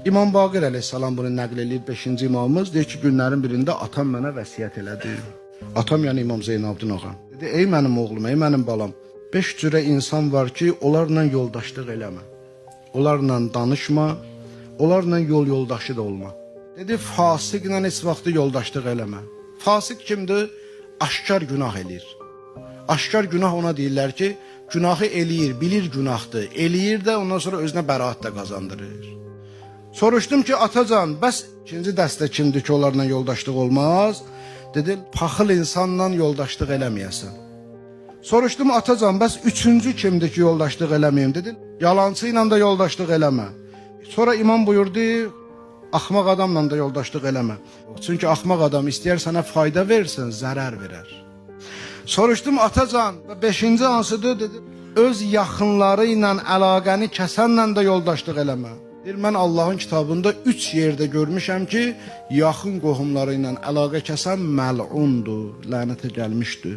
İmam Baqir əleyhissalam bunu nəql edir 5-ci imamımız. Deyir ki, günlərin birində atam mənə vəsiyyət elədi. Atam yəni İmam Zeynalabdin ağa. Dedi, ey mənim oğlum, ey mənim balam, 5 cürə insan var ki, onlarla yoldaşlıq eləmə. Onlarla danışma, onlarla yoldaşı da olma. Dedi, fasiqlə heç vaxtı yoldaşlıq eləmə. Fasik kimdir? Aşkar günah eləyir. Aşkar günah ona deyirlər ki, günahı eləyir, bilir günahdır, eləyir də ondan sonra özünə bəraət də qazandırır. Soruşdum ki, atacan, bəs ikinci dəstə kimdir ki, onlarla yoldaşlıq olmaz? Dedi, paxıl insanla yoldaşlıq eləməyəsən. Soruşdum, atacan, bəs üçüncü kimdir ki, yoldaşlıq eləməyim? Dedi, yalancı ilə də yoldaşlıq eləmə. Sonra imam buyurdu, axmaq adamla da yoldaşlıq eləmə. Çünki axmaq adam istəyər sənə fayda versin, zərər verər. Soruşdum, atacan, 5-ci hansıdır? Dedi, öz yaxınları ilə əlaqəni kəsənlə də yoldaşlıq eləmə. Deyir, mən Allahın kitabında 3 yerdə görmüşəm ki, yaxın qohumları ilə əlaqə kəsən məlundur, lənətə gəlmişdir.